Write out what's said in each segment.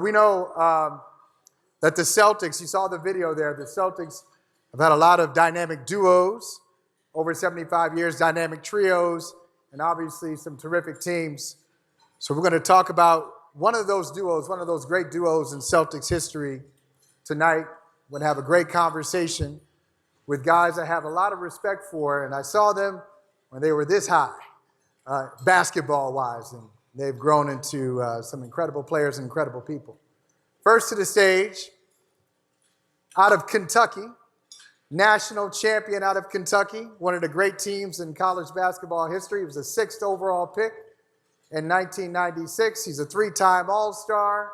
we know that the Celtics, you saw the video there, the Celtics have had a lot of dynamic duos over 75 years, dynamic trios, and obviously some terrific teams. So we're going to talk about one of those duos, one of those great duos in Celtics history tonight. We're going to have a great conversation with guys I have a lot of respect for, and I saw them when they were this high, basketball-wise, and they've grown into some incredible players and incredible people. First to the stage, out of Kentucky, national champion out of Kentucky, one of the great teams in college basketball history. He was a 6th overall pick in 1996. He's a 3-time All-Star,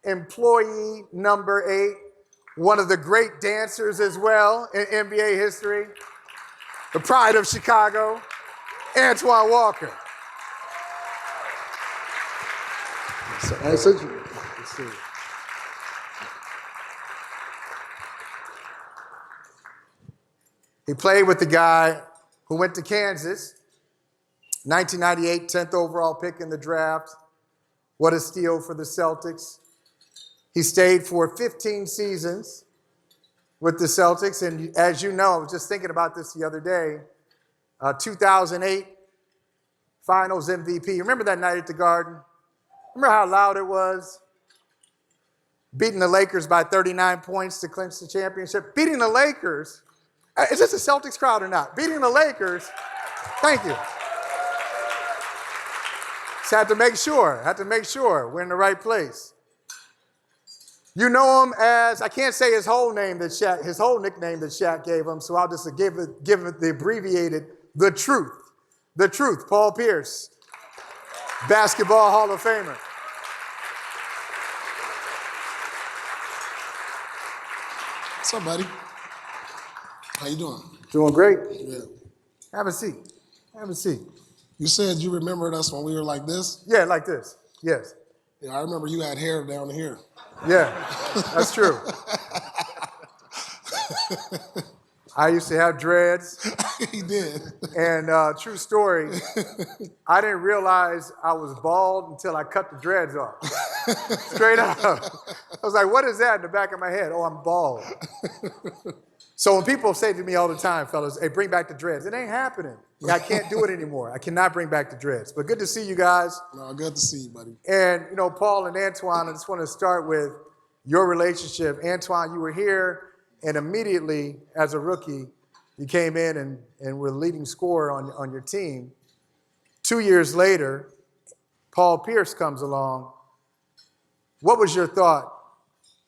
employee number 8, one of the great dancers as well in NBA history, the pride of Chicago, Antoine Walker. Hey, Cedric. He played with the guy who went to Kansas, 1998, 10th overall pick in the draft. What a steal for the Celtics. He stayed for 15 seasons with the Celtics, and as you know, I was just thinking about this the other day, 2008 Finals MVP. Remember that night at the Garden? Remember how loud it was? Beating the Lakers by 39 points to clinch the championship. Beating the Lakers. Is this a Celtics crowd or not? Beating the Lakers. Thank you. Just had to make sure we're in the right place. You know him as, I can't say his whole nickname that Shaq gave him, so I'll just give it the abbreviated, The Truth, Paul Pierce, Basketball Hall of Famer. What's up, buddy? How you doing? Doing great. Yeah. Have a seat. You said you remembered us when we were like this? Yeah, like this. Yes. Yeah, I remember you had hair down here. Yeah, that's true. I used to have dreads. He did. And true story, I didn't realize I was bald until I cut the dreads off. Straight up. I was like, what is that in the back of my head? Oh, I'm bald. So when people say to me all the time, fellas, hey, bring back the dreads, it ain't happening. I can't do it anymore. I cannot bring back the dreads. But good to see you guys. No, good to see you, buddy. And, you know, Paul and Antoine, I just want to start with your relationship. Antoine, you were here, and immediately, as a rookie, you came in and were the leading scorer on your team. 2 years later, Paul Pierce comes along. What was your thought?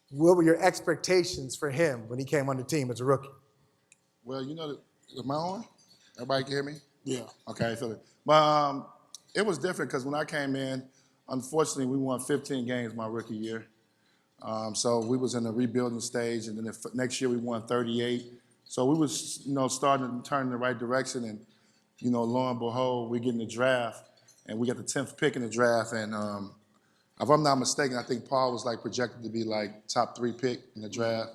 What were your expectations for him when he came on the team as a rookie? Well, you know, am I on? Everybody can hear me? Yeah. Okay, I feel it. But it was different because when I came in, unfortunately, we won 15 games my rookie year. So we was in the rebuilding stage, and then the next year we won 38. So we was, you know, starting to turn in the right direction, and, you know, lo and behold, we get in the draft, and we got the 10th pick in the draft, and if I'm not mistaken, I think Paul was like projected to be like top 3 pick in the draft.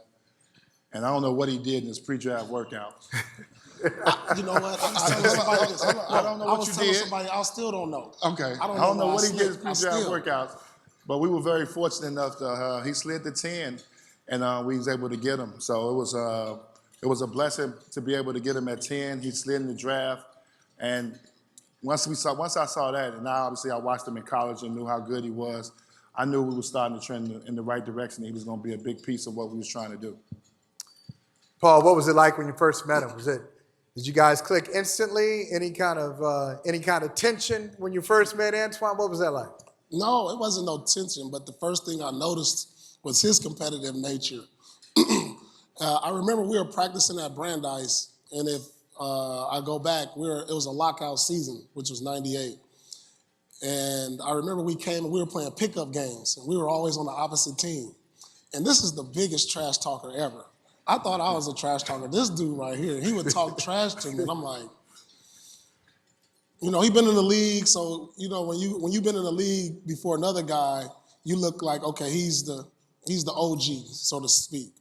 And I don't know what he did in his pre-draft workout. You know what? I don't know what you did. I still don't know. Okay. I don't know what he did in his pre-draft workouts. But we were very fortunate enough to, he slid to 10, and we was able to get him. So it was a blessing to be able to get him at 10. He slid in the draft. And once I saw that, and now obviously I watched him in college and knew how good he was, I knew we were starting to trend in the right direction. He was going to be a big piece of what we was trying to do. Paul, what was it like when you first met him? Did you guys click instantly? Any kind of tension when you first met Antoine? What was that like? No, it wasn't no tension, but the first thing I noticed was his competitive nature. I remember we were practicing at Brandeis, and if I go back, it was a lockout season, which was 98. And I remember we came and we were playing pickup games, and we were always on the opposite team. And this is the biggest trash talker ever. I thought I was a trash talker. This dude right here, he would talk trash to me, and I'm like, you know, he been in the league, so, you know, when you've been in the league before another guy, you look like, okay, he's the OG, so to speak.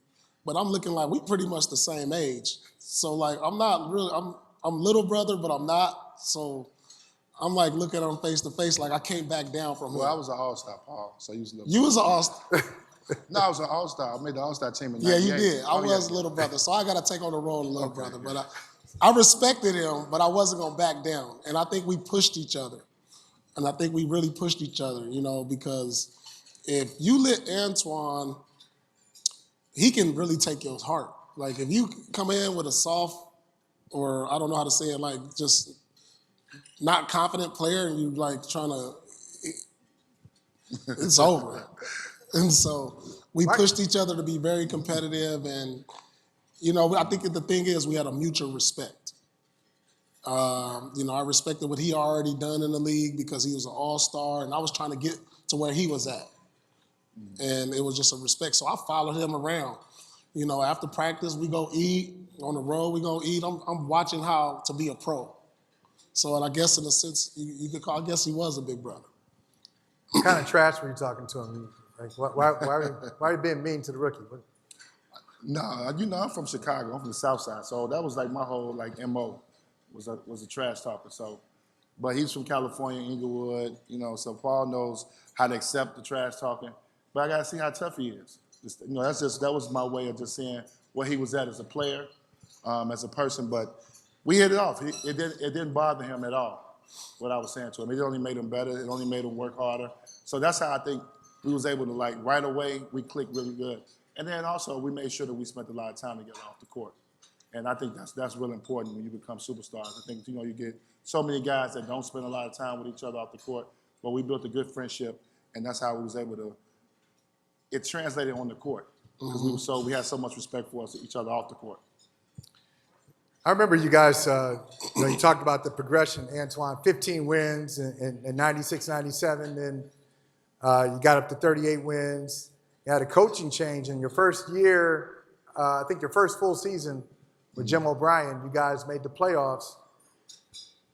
But I'm looking like we pretty much the same age. So like, I'm not really, I'm little brother, but I'm not. So I'm like looking at him face to face, like I can't back down from him. Well, I was an all-star, Paul, so you was a little. You was an all-star. No, I was an all-star. I made the all-star team in Yeah, 98. you did. I was a little brother, so I got to take on the role of little brother. But I respected him, but I wasn't going to back down. And I think we pushed each other. And I think we really pushed each other, because if you let Antoine, he can really take your heart. Like if you come in with a soft, or I don't know how to say it, like just not confident player and you like trying to, it's over. And so we pushed each other to be very competitive. And, I think that the thing is we had a mutual respect. I respected what he already done in the league because he was an all-star and I was trying to get to where he was at. And it was just a respect. So I followed him around. After practice, we go eat. On the road, we go eat. I'm watching how to be a pro. So and I guess in a sense, you could call, I guess he was a big brother. What kind of trash were you talking to him? Like, why are you being mean to the rookie? No, I'm from Chicago. I'm from the South Side, so that was like my whole MO was a trash talker. So, but he's from California, Inglewood. So Paul knows how to accept the trash talking. But I gotta see how tough he is. That was my way of just seeing where he was at as a player, as a person. But we hit it off. It didn't bother him at all what I was saying to him. It only made him better. It only made him work harder. So that's how I think we was able to right away we clicked really good. And then also we made sure that we spent a lot of time together off the court. And I think that's really important when you become superstars. I think you get so many guys that don't spend a lot of time with each other off the court, but we built a good friendship, and that's how we was able to. It translated on the court because we had so much respect for each other off the court. I remember you guys, you talked about the progression, Antoine, 15 wins in 96, 97, then you got up to 38 wins. You had a coaching change in your first year, I think your first full season with Jim O'Brien, you guys made the playoffs,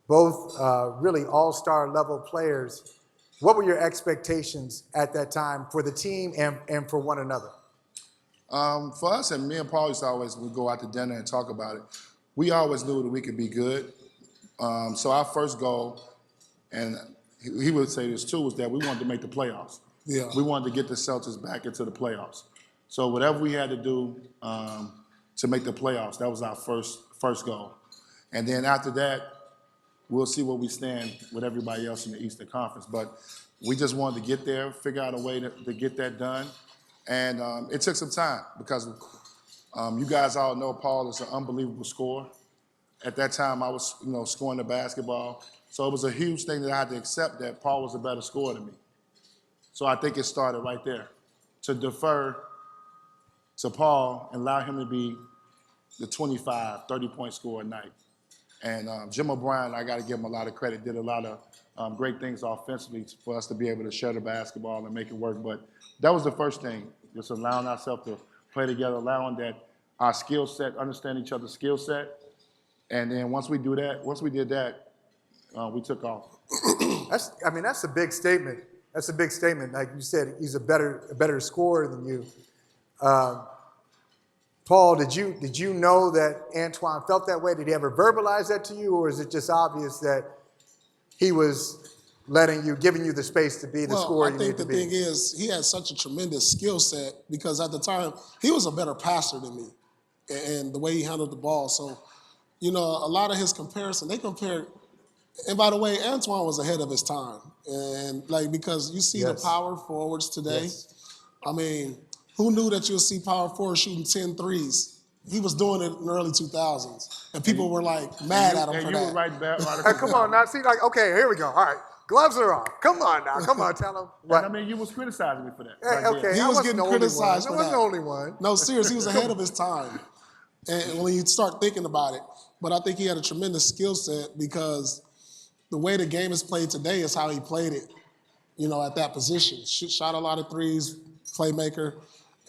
both really all-star level players. What were your expectations at that time for the team and for one another? For us, and me and Paul used to always would go out to dinner and talk about it. We always knew that we could be good. So our first goal, and he would say this too, was that we wanted to make the playoffs. Yeah. We wanted to get the Celtics back into the playoffs. So whatever we had to do to make the playoffs, that was our first goal. And then after that, we'll see where we stand with everybody else in the Eastern Conference. But we just wanted to get there, figure out a way to get that done. And it took some time because you guys all know Paul is an unbelievable scorer. At that time, I was scoring the basketball. So it was a huge thing that I had to accept that Paul was a better scorer than me. So I think it started right there, to defer to Paul and allow him to be the 25, 30-point scorer a night. And Jim O'Brien, I got to give him a lot of credit, did a lot of great things offensively for us to be able to share the basketball and make it work. But that was the first thing, just allowing ourselves to play together, allowing that our skill set, understand each other's skill set. And then once we did that, we took off. That's a big statement. That's a big statement. Like you said, he's a better scorer than you. Paul, did you know that Antoine felt that way? Did he ever verbalize that to you, or is it just obvious that he was giving you the space to be the scorer you need to be? I think the thing is, he had such a tremendous skill set because at the time, he was a better passer than me and the way he handled the ball. So, a lot of his comparison, they compared, and by the way, Antoine was ahead of his time. And because you see the power forwards today. Yes. I mean, who knew that you'll see power forwards shooting 10 threes? He was doing it in the early 2000s. And people were mad at him for that. And you were right back. Come on now. See, okay, here we go. All right. Gloves are off. Come on now. Come on, tell him. And you was criticizing me for that. Okay. He was getting criticized for that. I wasn't the only one. No, seriously, he was ahead of his time. And when you start thinking about it, but I think he had a tremendous skill set because the way the game is played today is how he played it, at that position. Shot a lot of threes, playmaker,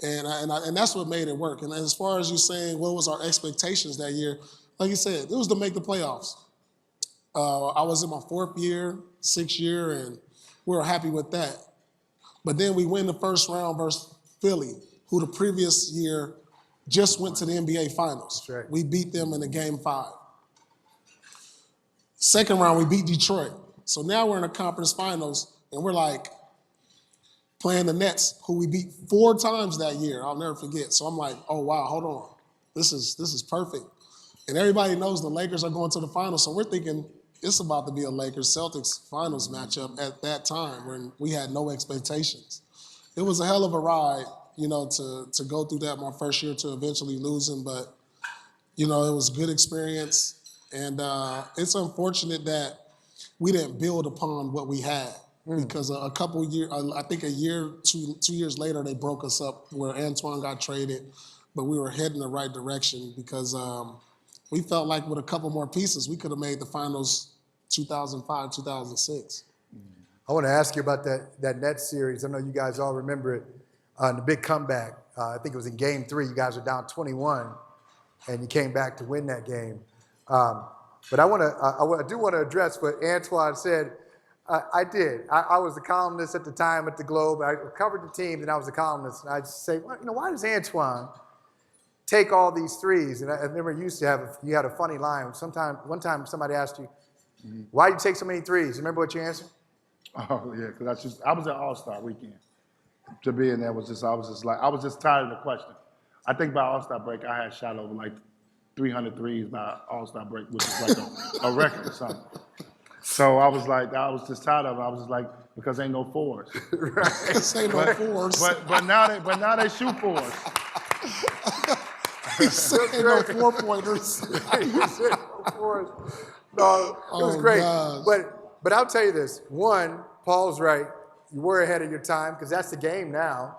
and that's what made it work. And as far as you saying what was our expectations that year, like you said, it was to make the playoffs. I was in my 4th year, 6th year, and we were happy with that. But then we win the first round versus Philly, who the previous year just went to the NBA Finals. That's right. We beat them in the Game 5. Second round, we beat Detroit. So now we're in the conference finals, and we're like playing the Nets, who we beat 4 times that year. I'll never forget. So I'm like, oh wow, hold on, this is perfect. And everybody knows the Lakers are going to the finals, so we're thinking it's about to be a Lakers-Celtics finals matchup at that time when we had no expectations. It was a hell of a ride, to go through that my first year to eventually losing, but it was a good experience. And it's unfortunate that we didn't build upon what we had because a couple years, I think a year, 2 years later, they broke us up where Antoine got traded, but we were heading the right direction because we felt like with a couple more pieces, we could have made the finals 2005, 2006. I want to ask you about that Nets series. I know you guys all remember it. The big comeback. I think it was in Game 3. You guys were down 21, and you came back to win that game. But I do want to address what Antoine said. I did. I was the columnist at the time at the Globe. I covered the team, and I was the columnist. And I'd say, why does Antoine take all these threes? And I remember you had a funny line. One time somebody asked you, why do you take so many threes? Remember what you answered? Oh yeah, because I was at All-Star weekend. To be in there I was just tired of the question. I think by All-Star break I had shot over like 300 threes by All-Star break, which is like a record or something. So I was just tired of it. I was just like, because ain't no fours. Right. This ain't no fours. But now they shoot fours. He said no 4-pointers. He said no fours. No, it was great. Gosh. But I'll tell you this. One, Paul's right. You were ahead of your time because that's the game now.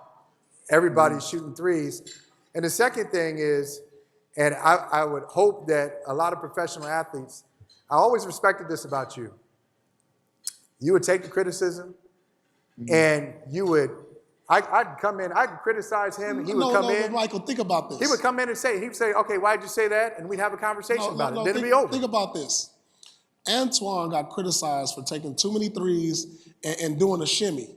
Everybody's shooting threes. And the second thing is, and I would hope that a lot of professional athletes, I always respected this about you. You would take the criticism and you would, I'd come in, I'd criticize him, and he would come in. Michael, think about this. He would come in and he'd say, okay, why'd you say that? And we'd have a conversation about it. Then it'd be over. Think about this. Antoine got criticized for taking too many threes and doing a shimmy.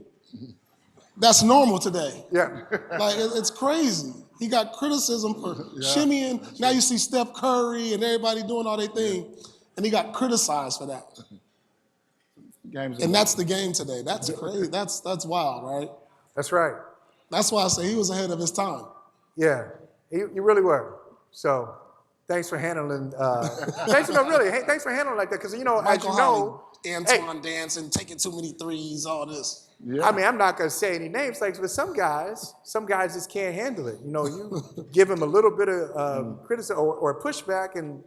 That's normal today. Yeah. Like, it's crazy. He got criticism for shimmying. Now you see Steph Curry and everybody doing all their thing, and he got criticized for that. And that's the game today. That's crazy. That's wild, right? That's right. That's why I say he was ahead of his time. Yeah, you really were. So thanks for handling, thanks for handling like that. Because, Michael Holley, Antoine hey, dancing, taking too many threes, all this. Yeah. I mean, I'm not going to say any names, but some guys just can't handle it. You give them a little bit of criticism or pushback, and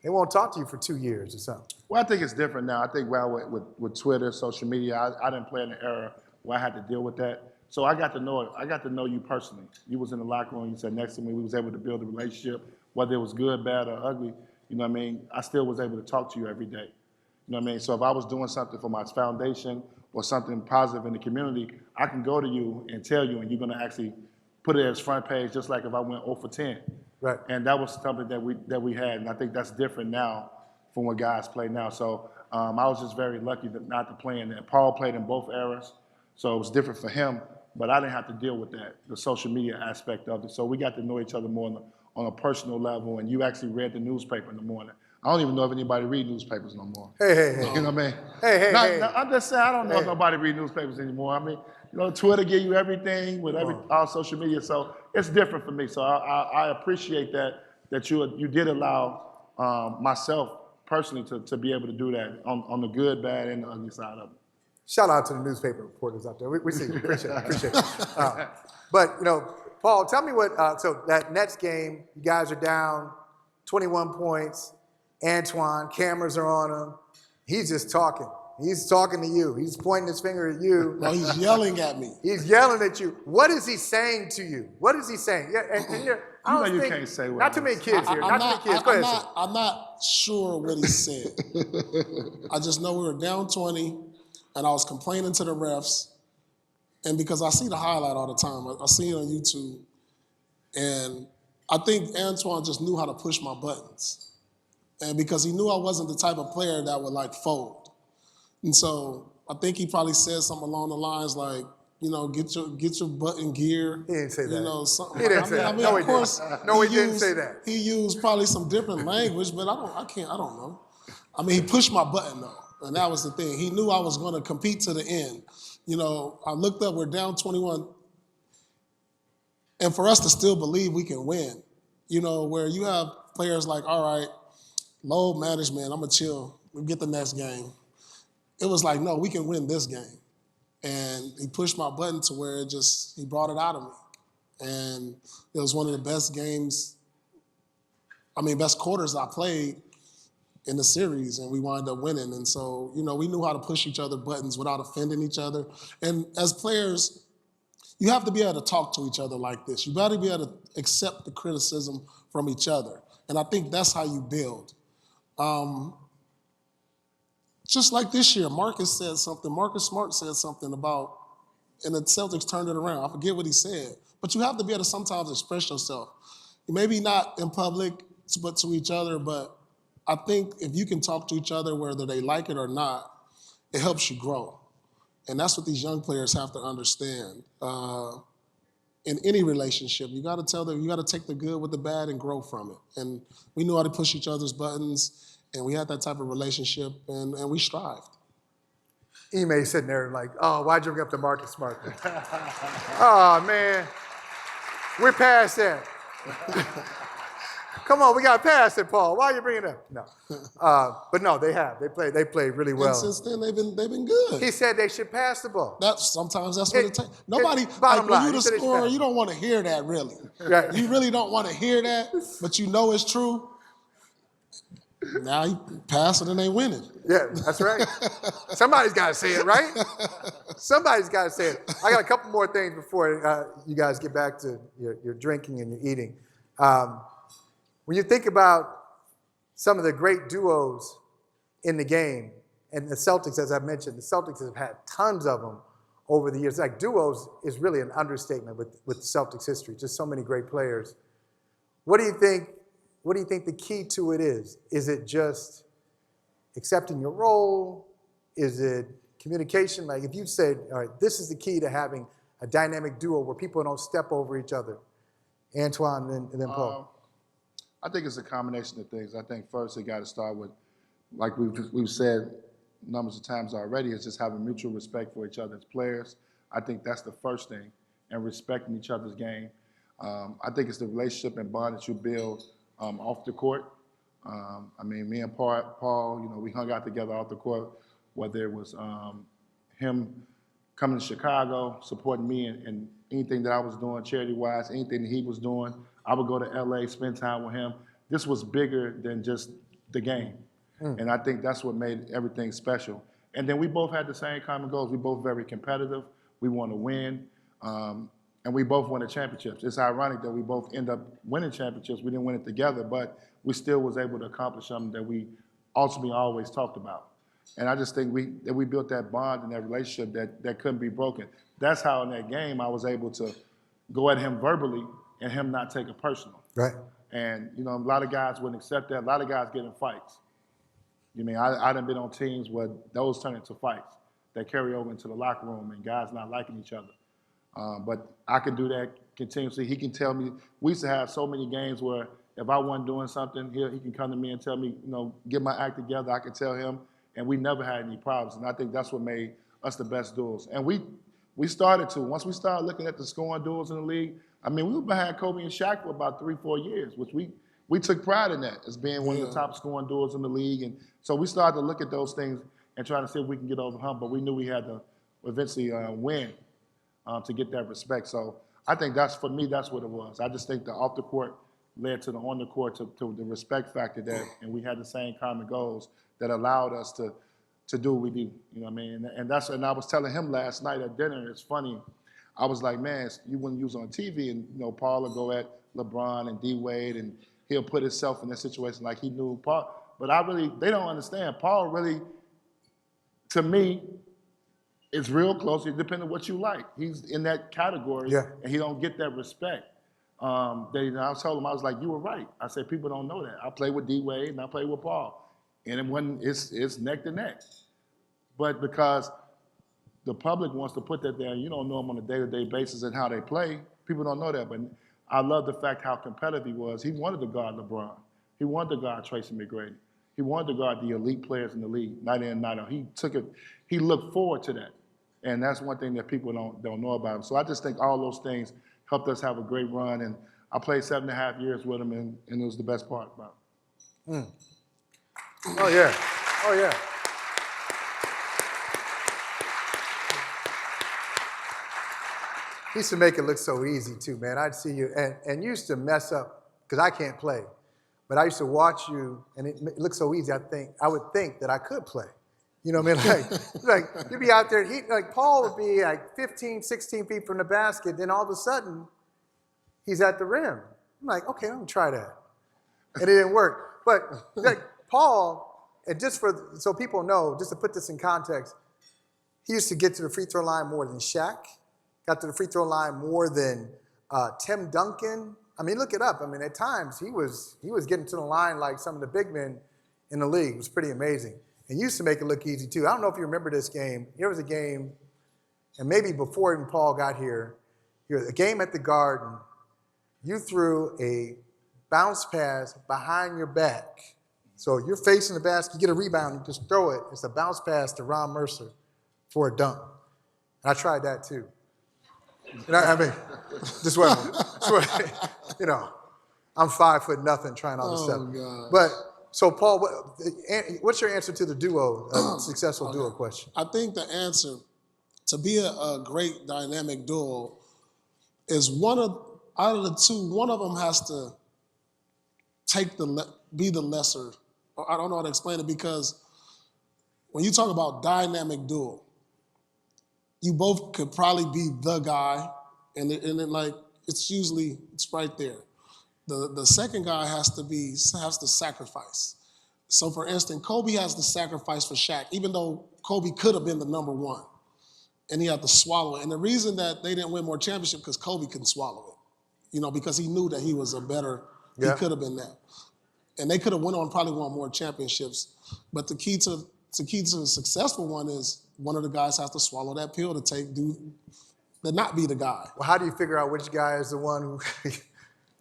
they won't talk to you for 2 years or something. Well, I think it's different now. I think with Twitter, social media, I didn't play in an era where I had to deal with that. So I got to know you personally. You was in the locker room, you sat next to me, we was able to build a relationship, whether it was good, bad, or ugly, you know what I mean? I still was able to talk to you every day. You know what I mean? So if I was doing something for my foundation or something positive in the community, I can go to you and tell you, and you're gonna actually put it as front page, just like if I went 0 for 10. Right. And that was something that we had, and I think that's different now from what guys play now. So I was just very lucky not to play in that. Paul played in both eras, so it was different for him, but I didn't have to deal with that, the social media aspect of it. So we got to know each other more on a personal level, and you actually read the newspaper in the morning. I don't even know if anybody read newspapers no more. Hey. You know what I mean? Hey. I'm just saying, I don't know if nobody read newspapers anymore. I mean, Twitter give you everything with all social media, so it's different for me. So I appreciate that you did allow myself personally to be able to do that on the good, bad, and the ugly side of it. Shout out to the newspaper reporters out there. We see you. Appreciate it. But, Paul, tell me what, so that Nets game, you guys are down 21 points. Antoine, cameras are on him. He's just talking. He's talking to you. He's pointing his finger at you. No, he's yelling at me. He's yelling at you. What is he saying to you? What is he saying? Yeah, and you can't say what. Not too many kids here. Not too many kids. Go ahead, sir. I'm not sure what he said. I just know we were down 20, and I was complaining to the refs. And because I see the highlight all the time, I see it on YouTube. And I think Antoine just knew how to push my buttons. And because he knew I wasn't the type of player that would fold. And so I think he probably said something along the lines like, get your butt in gear. He didn't say that. Something. He didn't say that. No, he didn't. No, he didn't say that. He used probably some different language, but I don't know. I mean, he pushed my button though. And that was the thing. He knew I was going to compete to the end. You know, I looked up, we're down 21. And for us to still believe we can win, you know, where you have players like, all right, load management, I'm going to chill. We'll get the next game. It was like, no, we can win this game. And he pushed my button to where he brought it out of me. And it was one of the best games, best quarters I played in the series, and we wound up winning. And so, you know, we knew how to push each other buttons without offending each other. And as players, you have to be able to talk to each other like this. You better be able to accept the criticism from each other. And I think that's how you build. Just like this year, Marcus Smart said something about, and the Celtics turned it around. I forget what he said. But you have to be able to sometimes express yourself. Maybe not in public, but to each other, but I think if you can talk to each other, whether they like it or not, it helps you grow. And that's what these young players have to understand. In any relationship, you got to tell them, you got to take the good with the bad and grow from it. And we knew how to push each other's buttons, and we had that type of relationship, and we strived. Ime sitting there like, oh, why'd you bring up the Marcus Smart thing? Oh, man. We're past that. Come on, we got past it, Paul. Why are you bringing it up? No. But no, they have. They played really well. And since then, they've been good. He said they should pass the ball. Sometimes that's what it takes. Nobody, bottom when line, you the scorer, you don't want to hear that, really. Right. You really don't want to hear that, but you know it's true. Now you pass it and they winning. Yeah, that's right. Somebody's got to say it, right? Somebody's got to say it. I got a couple more things before you guys get back to your drinking and your eating. When you think about some of the great duos in the game, and the Celtics, as I mentioned, the Celtics have had tons of them over the years. Like duos is really an understatement with the Celtics history. Just so many great players. What do you think? What do you think the key to it is? Is it just accepting your role? Is it communication? Like if you said, all right, this is the key to having a dynamic duo where people don't step over each other. Antoine and then Paul. I think it's a combination of things. I think first it got to start with, like we've said numbers of times already, is just having mutual respect for each other as players. I think that's the first thing, and respecting each other's game. I think it's the relationship and bond that you build off the court. Me and Paul, you know, we hung out together off the court, whether it was him coming to Chicago, supporting me and anything that I was doing charity-wise, anything that he was doing. I would go to LA, spend time with him. This was bigger than just the game. And I think that's what made everything special. And then we both had the same common goals. We both very competitive. We want to win. And we both won the championships. It's ironic that we both end up winning championships. We didn't win it together, but we still was able to accomplish something that we ultimately always talked about. And I just think that we built that bond and that relationship that couldn't be broken. That's how in that game I was able to go at him verbally and him not take it personal. Right. And, you know, a lot of guys wouldn't accept that. A lot of guys get in fights. You mean, I done been on teams where those turn into fights that carry over into the locker room and guys not liking each other. But I can do that continuously. He can tell me, we used to have so many games where if I wasn't doing something, he can come to me and tell me, you know, get my act together. I can tell him, and we never had any problems. And I think that's what made us the best duels. And we started to. Once we started looking at the scoring duels in the league, I mean, we were behind Kobe and Shaq for about 3-4 years, which we took pride in that as being one of the top scoring duels in the league. And so we started to look at those things and try to see if we can get over the hump. But we knew we had to eventually win to get that respect. So I think for me, that's what it was. I just think the off the court led to the on the court to the respect factor and we had the same common goals that allowed us to do what we do. You know what I mean? And I was telling him last night at dinner, it's funny. I was like, man, you wouldn't use on TV, and you know, Paul would go at LeBron and D Wade, and he'll put himself in that situation like he knew Paul. But they don't understand. Paul really, to me, is real close. It depends on what you like. He's in that category, and he don't get that respect. I told him, I was like, you were right. I said, people don't know that. I played with D Wade and I played with Paul, and it's neck to neck. But because the public wants to put that there, you don't know them on a day-to-day basis and how they play. People don't know that, but I love the fact how competitive he was. He wanted to guard LeBron. He wanted to guard Tracy McGrady. He wanted to guard the elite players in the league, night in, night out. He took it. He looked forward to that, and that's one thing that people don't know about him. So I just think all those things helped us have a great run. And I played 7.5 years with him, and it was the best part about it. Oh yeah, oh yeah. He used to make it look so easy too, man. I'd see you, and you used to mess up, because I can't play. But I used to watch you, and it looked so easy, I would think that I could play. You know what I mean? Like you'd be out there, like Paul would be like 15, 16 feet from the basket, then all of a sudden, he's at the rim. I'm like, okay, let me try that. And it didn't work. But like Paul, and so people know, just to put this in context, he used to get to the free throw line more than Shaq. Got to the free throw line more than Tim Duncan. I mean, look it up. I mean, at times he was getting to the line like some of the big men in the league. It was pretty amazing. And used to make it look easy too. I don't know if you remember this game. Here was a game, and maybe before even Paul got here, a game at the Garden. You threw a bounce pass behind your back. So you're facing the basket, you get a rebound, you just throw it. It's a bounce pass to Ron Mercer for a dunk. And I tried that too. You know, I mean, just what, you know, I'm 5'0" trying all this stuff. God. But so Paul, what's your answer to the duo, successful duo question? I think the answer to be a great dynamic duo is out of the two, one of them has to be the lesser. I don't know how to explain it, because when you talk about dynamic duo, you both could probably be the guy, and then like it's right there. The second guy has to sacrifice. So for instance, Kobe has to sacrifice for Shaq, even though Kobe could have been the number one, and he had to swallow it. And the reason that they didn't win more championships because Kobe couldn't swallow it, you know, because he knew that he was he could have been that, and they could have probably won more championships. But the key to a successful one is one of the guys has to swallow that pill to not be the guy. Well, how do you figure out which guy is the one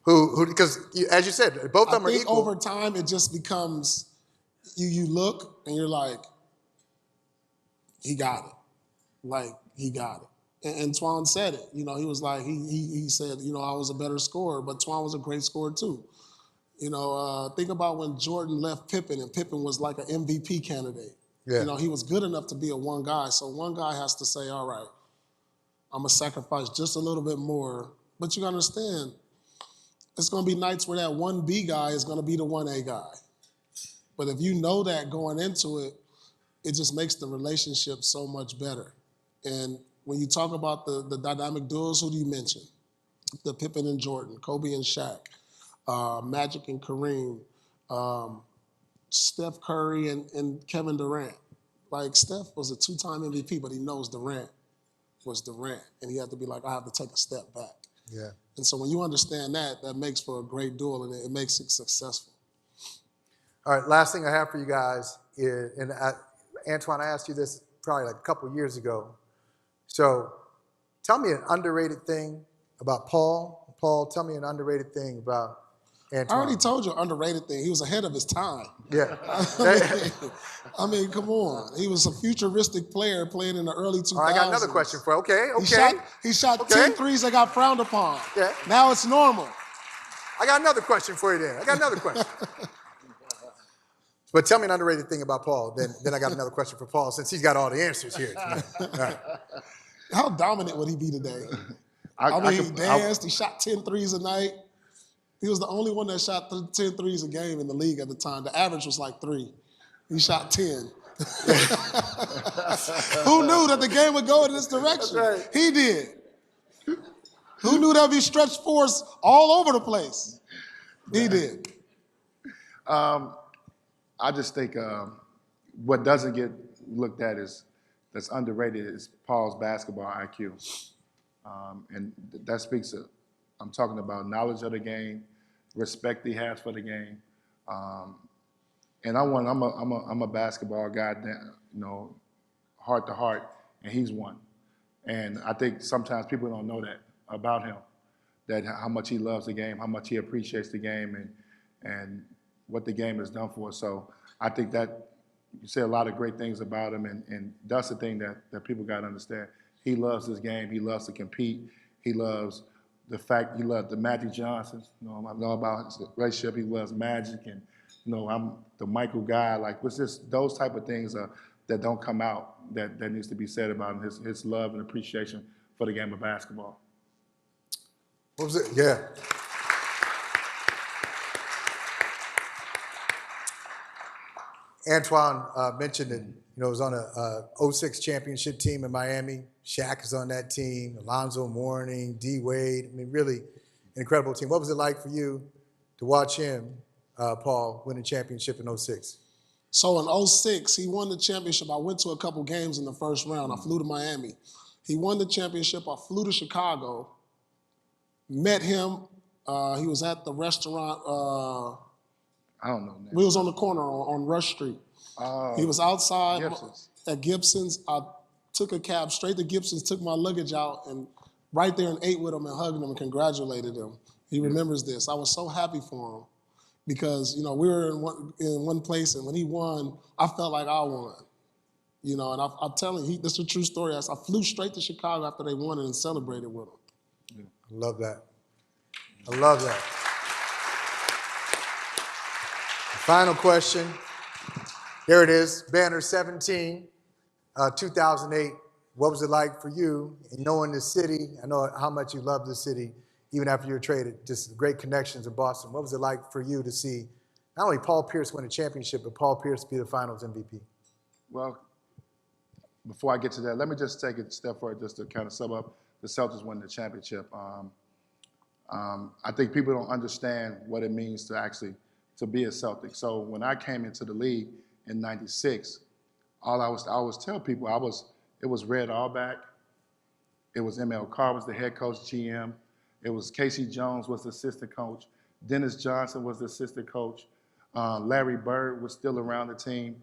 who because as you said, both of them are equal. Over time, it just becomes, you look and you're like, he got it. Like, he got it. And Antoine said it. You know, he was like, he said, you know, I was a better scorer, but Antoine was a great scorer too. You know, think about when Jordan left Pippen, and Pippen was like an MVP candidate. Yeah. You know, he was good enough to be a one guy. So one guy has to say, all right, I'm going to sacrifice just a little bit more. But you got to understand, it's going to be nights where that 1B guy is going to be the 1A guy. But if you know that going into it, it just makes the relationship so much better. And when you talk about the dynamic duos, who do you mention? The Pippen and Jordan, Kobe and Shaq, Magic and Kareem, Steph Curry and Kevin Durant. Like, Steph was a 2-time MVP, but he knows Durant was Durant. And he had to be like, I have to take a step back. Yeah. And so when you understand that, that makes for a great duel, and it makes it successful. All right, last thing I have for you guys is, Antoine, I asked you this probably like a couple of years ago. So tell me an underrated thing about Paul. Paul, tell me an underrated thing about Antoine. I already told you an underrated thing. He was ahead of his time. Yeah. I mean, come on. He was a futuristic player playing in the early 2000s. All right, I got another question for you. Okay. He shot 10 threes that got frowned upon. Yeah. Now it's normal. I got another question for you then. But tell me an underrated thing about Paul. Then I got another question for Paul, since he's got all the answers here. All right. How dominant would he be today? He danced. He shot 10 threes a night. He was the only one that shot 10 threes a game in the league at the time. The average was like 3. He shot 10. Who knew that the game would go in this direction? Right. He did. Who knew there'd be stretch fours all over the place? He did. I just think what doesn't get looked at that's underrated is Paul's basketball IQ. And that speaks to, I'm talking about knowledge of the game, respect he has for the game. And I'm a basketball guy, you know, heart to heart, and he's one. And I think sometimes people don't know that about him, that how much he loves the game, how much he appreciates the game, and what the game has done for us. So I think that you say a lot of great things about him, and that's the thing that people got to understand. He loves this game. He loves to compete. He loves the fact he loves the Magic Johnson. You know, I know about his relationship. He loves Magic, and you know, I'm the Michael guy. Like, it's just those type of things that don't come out that needs to be said about him. His love and appreciation for the game of basketball. What was it? Yeah. Antoine mentioned that, it was on a 06 championship team in Miami. Shaq is on that team, Alonzo Mourning, D. Wade. I mean, really an incredible team. What was it like for you to watch him, Paul, win a championship in 06? So in 06, he won the championship. I went to a couple games in the first round. I flew to Miami. He won the championship. I flew to Chicago, met him. He was at the restaurant. I don't know. We was on the corner on Rush Street. He was outside Gibson's. at Gibson's. I took a cab straight to Gibson's, took my luggage out, and right there and ate with him and hugged him and congratulated him. He remembers this. I was so happy for him because, we were in one place, and when he won, I felt like I won. And I'm telling you, this is a true story. I flew straight to Chicago after they won it and celebrated with him. I love that. I love that. Final question. There it is, banner 17, 2008. What was it like for you in knowing the city? I know how much you love the city, even after you were traded, just great connections in Boston. What was it like for you to see not only Paul Pierce win a championship, but Paul Pierce be the finals MVP? Well, before I get to that, let me just take a step forward just to kind of sum up the Celtics winning the championship. I think people don't understand what it means to be a Celtic. So when I came into the league in '96, I always tell people it was Red Auerbach, it was M.L. Carr was the head coach, GM, it was Casey Jones was the assistant coach, Dennis Johnson was the assistant coach, Larry Bird was still around the team.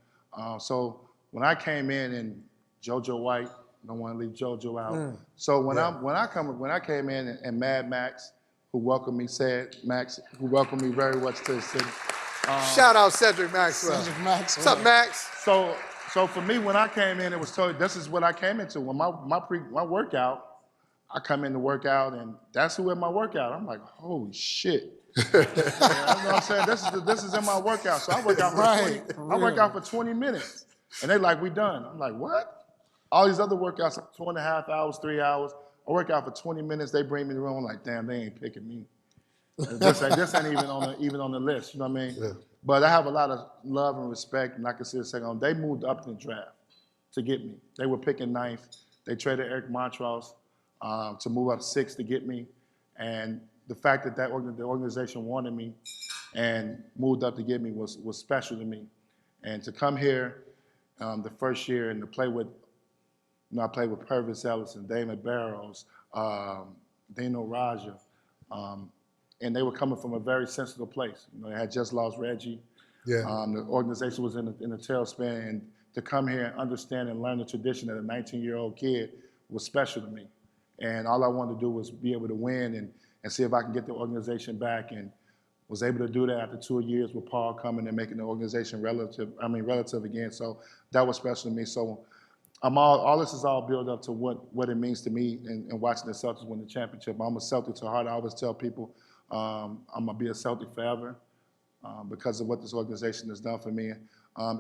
So when I came in and JoJo White, don't want to leave JoJo out. So when I came in and Mad Max, who welcomed me very much to the city. Shout out Cedric Maxwell. Cedric Maxwell. What's up, Max? So for me, when I came in, it was totally, this is what I came into. When my workout, I come in to work out, and that's who in my workout. I'm like, holy shit. You know what I'm saying? This is in my workout. So I work out for 20 minutes. And they like, we done. I'm like, what? All these other workouts, 2.5 hours, 3 hours. I work out for 20 minutes. They bring me to the room. I'm like, damn, they ain't picking me. This ain't even on the list. You know what I mean? Yeah. But I have a lot of love and respect, and I can see a second on. They moved up in the draft to get me. They were picking ninth. They traded Eric Montross to move up 6th to get me. And the fact that the organization wanted me and moved up to get me was special to me. And to come here the first year and to play with, I played with Purvis Ellison, Damon Barrows, Dino Raja, and they were coming from a very sensitive place. They had just lost Reggie. Yeah. The organization was in a tailspin, and to come here and understand and learn the tradition as a 19-year-old kid was special to me. And all I wanted to do was be able to win and see if I can get the organization back, and was able to do that after 2 years with Paul coming and making the organization relative again. So that was special to me. So all this is all built up to what it means to me and watching the Celtics win the championship. I'm a Celtic to heart. I always tell people I'm going to be a Celtic forever because of what this organization has done for me.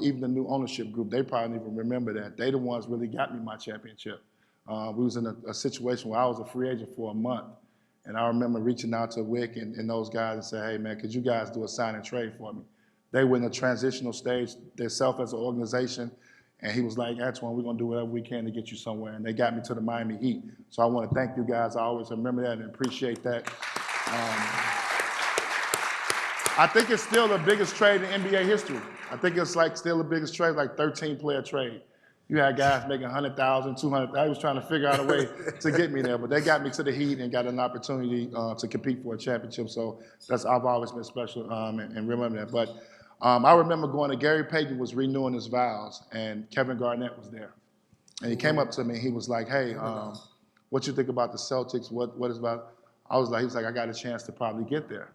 Even the new ownership group, they probably don't even remember that. They the ones really got me my championship. We was in a situation where I was a free agent for a month. And I remember reaching out to Wick and those guys and say, hey, man, could you guys do a sign and trade for me? They were in a transitional stage themselves as an organization. And he was like, Antoine, we're going to do whatever we can to get you somewhere. And they got me to the Miami Heat. So I want to thank you guys. I always remember that and appreciate that. I think it's still the biggest trade in NBA history. I think it's still the biggest trade, 13-player trade. You had guys making $100,000, $200,000. I was trying to figure out a way to get me there, but they got me to the Heat and got an opportunity to compete for a championship. So I've always been special and remember that. But I remember going to Gary Payton was renewing his vows, and Kevin Garnett was there. And he came up to me and he was like, hey, what you think about the Celtics? What is about? He was like, I got a chance to probably get there.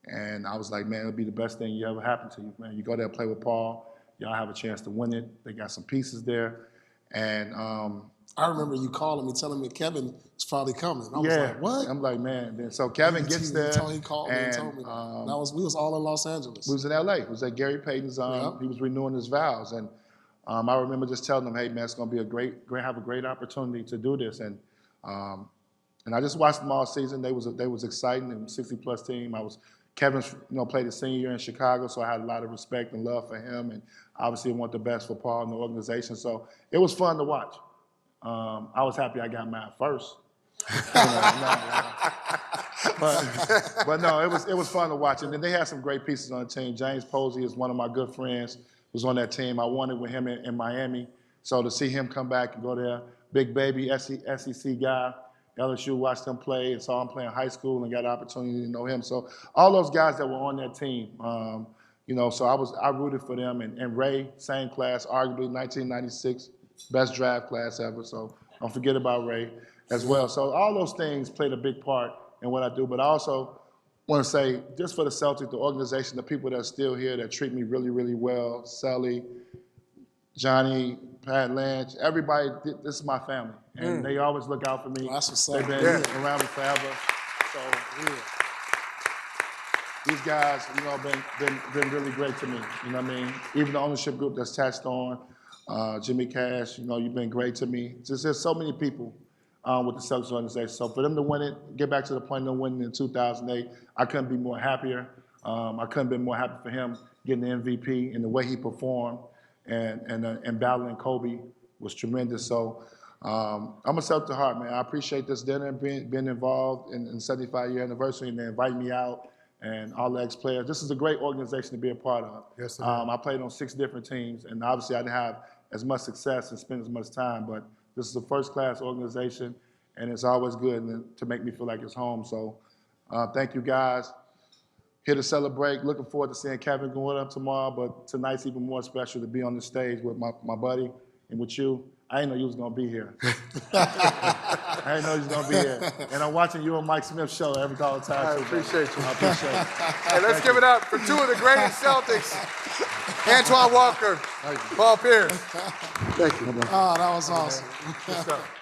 And I was like, man, it'll be the best thing you ever happened to you, man. You go there, play with Paul. Y'all have a chance to win it. They got some pieces there. And I remember you calling me, telling me Kevin is probably coming. I was yeah, like, what? I'm like, man. Then so Kevin gets there. He called me and told me that. We was all in Los Angeles. We was in L.A. It was at Gary Payton's. He was renewing his vows, and I remember just telling him, "Hey, man, it's going to be have a great opportunity to do this." And I just watched them all season. They was exciting and 60+ team. Kevin's played his senior year in Chicago, so I had a lot of respect and love for him, and obviously want the best for Paul and the organization. So it was fun to watch. I was happy I got mine first. But no, it was fun to watch. And then they had some great pieces on the team. James Posey is one of my good friends, was on that team. I won it with him in Miami. So to see him come back and go there, big baby SEC guy. LSU watched him play and saw him play in high school and got an opportunity to know him. So all those guys that were on that team, so I rooted for them. And Ray, same class, arguably 1996, best draft class ever. So don't forget about Ray as well. So all those things played a big part in what I do. But I also want to say, just for the Celtics, the organization, the people that are still here that treat me really, really well, Sully, Johnny, Pat Lynch, everybody, this is my family. And they always look out for me. That's what's They've been around me forever. So these guys, been really great to me. You know what I mean? Even the ownership group that's attached on, Jimmy Cash, you've been great to me. Just there's so many people with the Celtics organization. So for them to win it, get back to the point of winning in 2008, I couldn't be more happier. I couldn't be more happy for him getting the MVP and the way he performed and battling Kobe was tremendous. So I'm a Celtic at heart, man. I appreciate this dinner and being involved in the 75-year anniversary and they invite me out and all the ex-players. This is a great organization to be a part of. Yes, I played on 6 different teams, and obviously I didn't have as much success and spend as much time, but this is a first-class organization, and it's always good to make me feel like it's home. So thank you, guys. Here to celebrate. Looking forward to seeing Kevin going up tomorrow, but tonight's even more special to be on the stage with my buddy and with you. I didn't know you was going to be here. I didn't know you was going to be here. And I'm watching you and Mike Smith's show all the time. I appreciate you. I appreciate it. Hey, let's give it up for 2 of the greatest Celtics, Antoine Walker, Paul Pierce. Thank you. Oh, that was awesome. Good stuff.